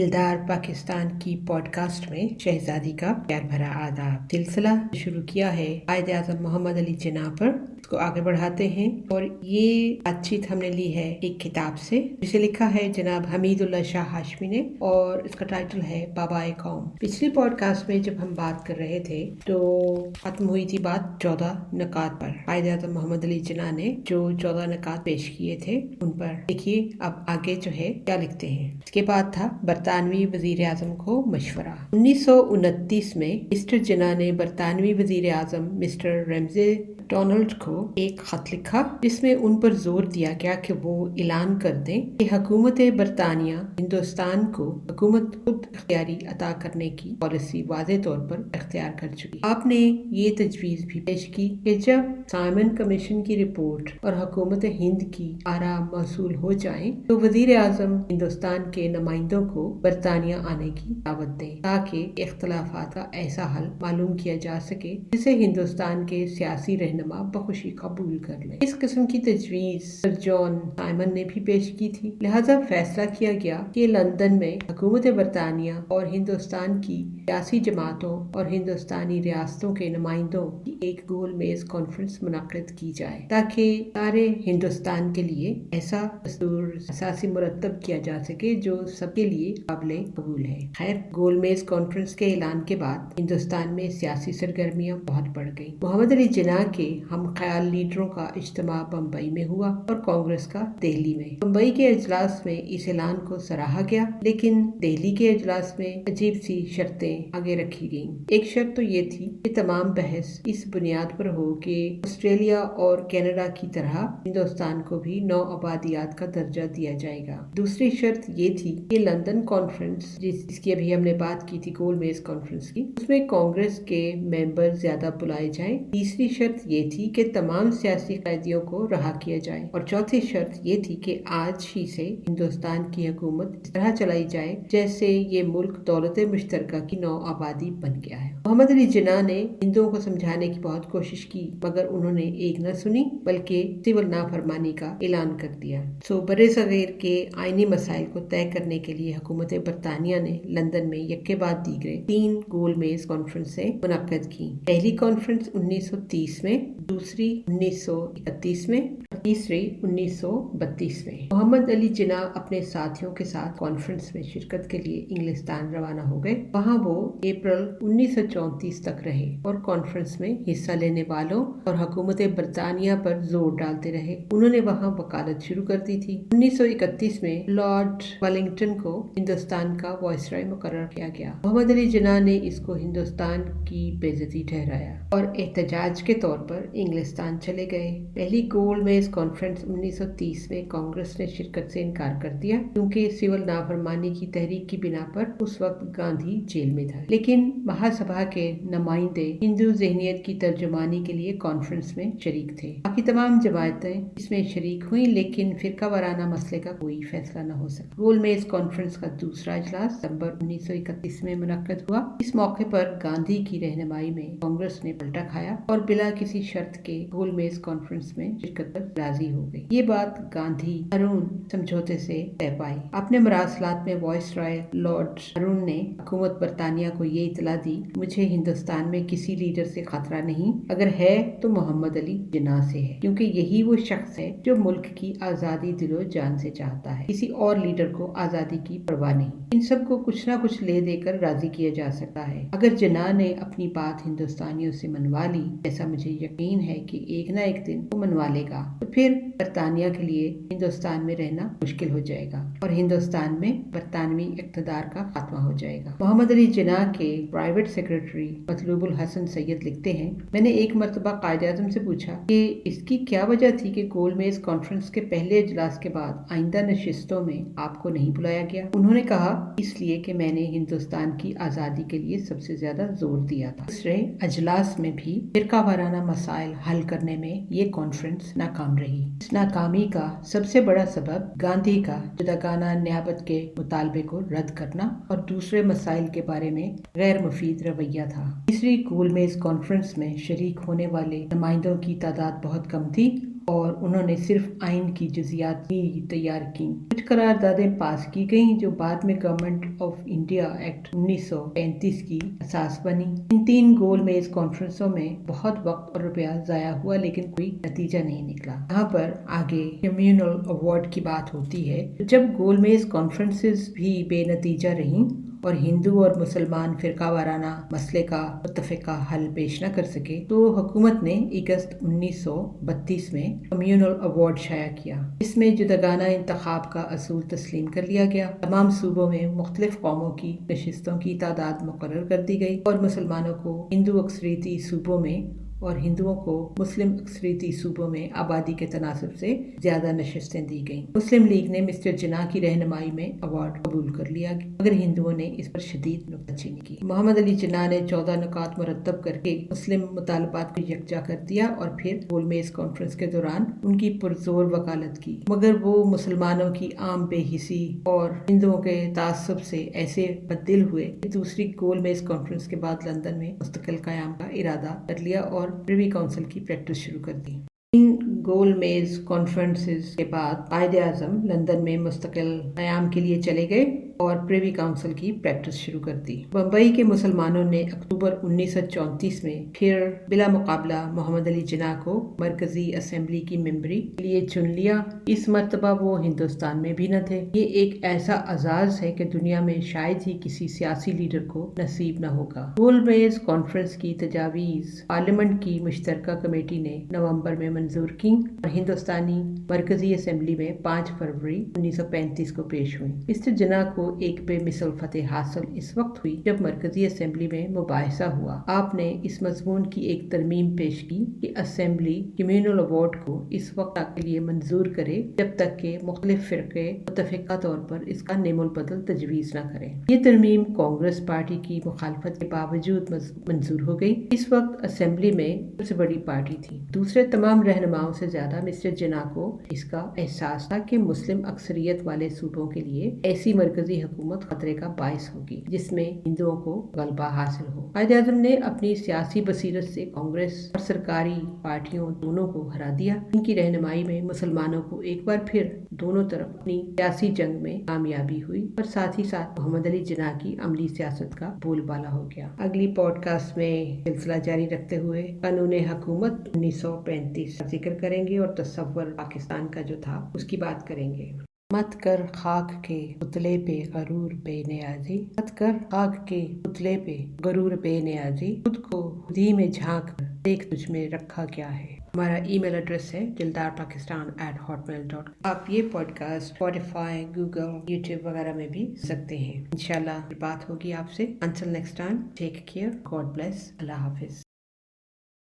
दिलदार पाकिस्तान की पॉडकास्ट में शहजादी का प्यार भरा आदाब। सिलसिला शुरू किया है कायदे आज़म मोहम्मद अली जिन्ना पर, इसको आगे बढ़ाते हैं और ये बातचीत हमने ली है एक किताब से जिसे लिखा है जनाब हमीदुल्लाह शाह हाशमी ने और इसका टाइटल है बाबाए कौम। पिछली पॉडकास्ट में जब हम बात कर रहे थे तो खत्म हुई थी बात 14 नकात पर। कायदे आज़म मोहम्मद अली जिन्ना ने जो 14 नकात पेश किए थे उन पर देखिए अब आगे जो है क्या लिखते हैं। इसके बाद था बरतानवी वजीर आजम को मशवरा। 1929 में मिस्टर जिन्ना ने बरतानवी वजीर आजम मिस्टर रमजे डोनाल्ड को एक खत लिखा जिसमें उन पर जोर दिया गया कि वो ऐलान कर दें कि हुकूमत बरतानिया हिंदुस्तान को हुकूमत खुद इख्तियारी अता करने की पॉलिसी वाज़े तौर पर इख्तियार कर चुकी। आपने ये तजवीज़ भी पेश की कि जब साइमन कमीशन की रिपोर्ट और हुकूमत हिंद की आरा मौसूल हो जाए तो वजीर आजम हिंदुस्तान के नुमाइंदों को बरतानिया आने की दावत दें ताकि इख्तलाफात का ऐसा हल मालूम किया जा सके जिसे हिंदुस्तान के सियासी रहनुमा बखुशी कबूल कर लें। इस किस्म की तजवीज़ सर जॉन साइमन ने भी पेश की थी। लिहाजा फैसला किया गया कि लंदन में हुकूमत बरतानिया और हिंदुस्तान की सियासी जमातों और हिंदुस्तानी रियासतों के नुमाइंदों की एक गोल मेज कॉन्फ्रेंस मुनक्किद की जाए ताकि सारे हिंदुस्तान के लिए ऐसा दस्तूर असासी मुरतब किया जा सके जो सबके लिए काबिल कबूल है। खैर, गोल मेज कॉन्फ्रेंस के ऐलान के बाद हिंदुस्तान में सियासी सरगर्मियां बहुत बढ़ गईं। मोहम्मद अली जिन्ना के हम ख्याल लीडरों का इज्तिमा बम्बई में हुआ और कांग्रेस का दिल्ली में। बम्बई के इजलास में इस ऐलान को सराहा गया लेकिन दिल्ली के इजलास में अजीब सी शर्तें आगे रखी गईं। एक शर्त तो ये थी कि तमाम बहस इस बुनियाद पर हो कि ऑस्ट्रेलिया और कनाडा की तरह हिंदुस्तान को भी नौ आबादियात का दर्जा दिया जाएगा। दूसरी शर्त ये थी कि लंदन कॉन्फ्रेंस जिसकी अभी हमने बात की थी गोल मेज कॉन्फ्रेंस की, उसमें कांग्रेस के मेंबर ज्यादा बुलाए जाएं। तीसरी शर्त ये थी कि तमाम सियासी कैदियों को रहा किया जाए और चौथी शर्त ये थी कि आज ही से हिंदुस्तान की हुकूमत इस तरह चलाई जाए जैसे ये मुल्क दौलत मुश्तरका की नौ आबादी बन गया है। मोहम्मद अली जिन्ना ने हिंदुओं को समझाने की बहुत कोशिश की मगर उन्होंने एक न सुनी बल्कि सिविल नाफरमानी का ऐलान कर दिया। बरे सगीर के आईनी मसाइल को तय करने के लिए हुकूमत बरतानिया ने लंदन में यक्के बाद दीगरे 3 गोल मेज कॉन्फ्रेंसें मुनक्किद की। पहली कॉन्फ्रेंस 1930 में, दूसरी 1931 में, तीसरी 1932 में। मोहम्मद अली जिन्ना अपने साथियों के साथ कॉन्फ्रेंस में शिरकत के लिए इंग्लिस्तान रवाना हो गए। वहाँ वो अप्रैल 1934 तक रहे और कॉन्फ्रेंस में हिस्सा लेने वालों और हुकूमत बरतानिया पर जोर डालते रहे। उन्होंने वहाँ वकालत शुरू कर दी थी। 1931 में लॉर्ड वेलिंगटन को हिंदुस्तान का वायसराय मुकर्रर किया गया। मोहम्मद अली जिन्ना ने इसको हिंदुस्तान की बेइज्जती ठहराया और एहतजाज के तौर पर इंग्लिस्तान चले गए। पहली गोल मेज कॉन्फ्रेंस 1930 में कांग्रेस ने शिरकत से इनकार कर दिया क्योंकि सिविल नाफरमानी की तहरीक की बिना पर उस वक्त गांधी जेल में था। लेकिन महासभा के नुमाइंदे हिंदू ज़हनियत की तर्जुमानी के लिए कॉन्फ्रेंस में शरीक थे। बाकी तमाम जमातें इसमें शरीक हुई लेकिन फिरका वाराना मसले का कोई फैसला न हो सका। गोल मेज कॉन्फ्रेंस का दूसरा इजलास दिसंबर 1931 में मुनक्किद हुआ। इस मौके पर गांधी की रहनुमाई में कांग्रेस ने पलटा खाया और बिला किसी शर्त के गोल मेज कॉन्फ्रेंस में शिरकत पर राजी हो गई। ये बात गांधी अरुण समझौते से तय पाई। अपने मरासलात में वायसराय लॉर्ड अरुण ने हुकूमत बरतानिया को ये इतला दी, मुझे हिंदुस्तान में किसी लीडर से खतरा नहीं, अगर है तो मोहम्मद अली जिन्ना से है क्योंकि यही वो शख्स है जो मुल्क की आजादी दिलो जान से चाहता है। किसी और लीडर को आजादी की परवाह नहीं। इन सब को कुछ ना कुछ ले देकर राजी किया जा सकता है। अगर जिन्ना ने अपनी बात हिंदुस्तानियों से मनवा ली, ऐसा मुझे यकीन है कि एक ना एक दिन वो मनवा लेगा, तो फिर बरतानिया के लिए हिंदुस्तान में रहना मुश्किल हो जाएगा और हिंदुस्तान में बरतानवी इक़्तिदार का खात्मा हो जाएगा। मोहम्मद अली जिन्ना के प्राइवेट सेक्रेटरी मतलूबुल हसन सैयद लिखते हैं, मैंने एक मरतबा कायदे आज़म से पूछा कि इसकी क्या वजह थी कि गोल मेज कॉन्फ्रेंस के पहले इजलास के बाद आइंदा नशिस्तों में आपको नहीं बुलाया गया। उन्होंने कहा, इसलिए कि मैंने हिंदुस्तान की आज़ादी के लिए सबसे ज्यादा जोर दिया था। दूसरे अजलास में भी फिरका वाराना मसाइल हल करने में ये कॉन्फ्रेंस नाकाम रही। इस नाकामी का सबसे बड़ा सबब गांधी का जुदागाना नियाबत के मुतालबे को रद्द करना और दूसरे मसाइल के बारे में गैर मुफीद रवैया था। तीसरी गोल मेज कॉन्फ्रेंस में शरीक होने वाले नुमाइंदों की तादाद बहुत कम थी اور انہوں نے صرف آئین کی جزیات ہی تیار کی۔ کچھ قراردادیں پاس کی گئیں جو بعد میں گورنمنٹ آف انڈیا ایکٹ 1935 کی اساس بنی۔ ان 3 گول میز کانفرنسوں میں بہت وقت اور روپیہ ضائع ہوا لیکن کوئی نتیجہ نہیں نکلا۔ یہاں پر آگے کمیونل ایوارڈ کی بات ہوتی ہے۔ جب گول میز کانفرنسز بھی بے نتیجہ رہیں اور ہندو اور مسلمان فرقہ وارانہ مسئلے کا متفقہ حل پیش نہ کر سکے تو حکومت نے اگست 1932 میں کمیونل ایوارڈ شائع کیا۔ اس میں جداگانہ انتخاب کا اصول تسلیم کر لیا گیا۔ تمام صوبوں میں مختلف قوموں کی نشستوں کی تعداد مقرر کر دی گئی اور مسلمانوں کو ہندو اکثریتی صوبوں میں اور ہندوؤں کو مسلم اکثریتی صوبوں میں آبادی کے تناسب سے زیادہ نشستیں دی گئیں۔ مسلم لیگ نے مسٹر جناح کی رہنمائی میں ایوارڈ قبول کر لیا مگر ہندوؤں نے اس پر شدید نکتہ چینی کی۔ محمد علی جناح نے 14 نکات مرتب کر کے مسلم مطالبات کو یکجا کر دیا اور پھر گول میز کانفرنس کے دوران ان کی پرزور وکالت کی، مگر وہ مسلمانوں کی عام بے حسی اور ہندوؤں کے تعصب سے ایسے بددل ہوئے کہ دوسری گول میز کانفرنس کے بعد لندن میں مستقل قیام کا ارادہ کر لیا اور پریوی کونسل کی پریکٹس شروع کر دی۔ ان گول میز کانفرنسز کے بعد قائد اعظم لندن میں مستقل قیام کے لیے چلے گئے اور پریوی کونسل کی پریکٹس شروع کر دی۔ بمبئی کے مسلمانوں نے اکتوبر 1934 میں پھر بلا مقابلہ محمد علی جناح کو مرکزی اسمبلی کی ممبری کے لیے چن لیا۔ اس مرتبہ وہ ہندوستان میں بھی نہ تھے۔ یہ ایک ایسا اعزاز ہے کہ دنیا میں شاید ہی کسی سیاسی لیڈر کو نصیب نہ ہوگا۔ گول میز کانفرنس کی تجاویز پارلیمنٹ کی مشترکہ کمیٹی نے نومبر میں منظور کی اور ہندوستانی مرکزی اسمبلی میں 5 فروری 1935 کو پیش ہوئی۔ مسٹر جناح کو ایک بے مثل فتح حاصل اس وقت ہوئی جب مرکزی اسمبلی میں مباحثہ ہوا۔ آپ نے اس مضمون کی ایک ترمیم پیش کی کہ اسمبلی کمیونل ایوارڈ کو اس وقت کے لیے منظور کرے جب تک کہ مختلف فرقے متفقہ طور پر اس کا نیم البدل تجویز نہ کریں۔ یہ ترمیم کانگریس پارٹی کی مخالفت کے باوجود منظور ہو گئی۔ اس وقت اسمبلی میں سب سے بڑی پارٹی تھی۔ دوسرے تمام رہنماؤں سے زیادہ مسٹر جناح کو اس کا احساس تھا کہ مسلم اکثریت والے صوبوں کے لیے ایسی مرکزی حکومت خطرے کا باعث ہوگی جس میں ہندوؤں کو غلبہ حاصل ہو۔ قائد اعظم نے اپنی سیاسی بصیرت سے کانگریس اور سرکاری پارٹیوں دونوں کو ہرا دیا۔ ان کی رہنمائی میں مسلمانوں کو ایک بار پھر دونوں طرف اپنی سیاسی جنگ میں کامیابی ہوئی اور ساتھ ہی ساتھ محمد علی جناح کی عملی سیاست کا بول بالا ہو گیا۔ اگلی پوڈ کاسٹ میں سلسلہ جاری رکھتے ہوئے قانون حکومت 1935 کا ذکر کریں گے اور تصور پاکستان کا جو تھا اس کی بات کریں گے۔ مت کر خاک کے پتلے پہ غرور بے نیازی، مت کر خاک کے پتلے پہ غرور بے نیازی، خود کو خودی میں جھانک کر دیکھ تجھ میں رکھا کیا ہے۔ ہمارا ای میل ایڈریس ہے dildarpakistan@hotmail.com۔ آپ یہ podcast Spotify, Google, YouTube وغیرہ میں بھی سکتے ہیں۔ انشاءاللہ بات ہوگی آپ سے۔ Until next time, take care. God bless. اللہ حافظ۔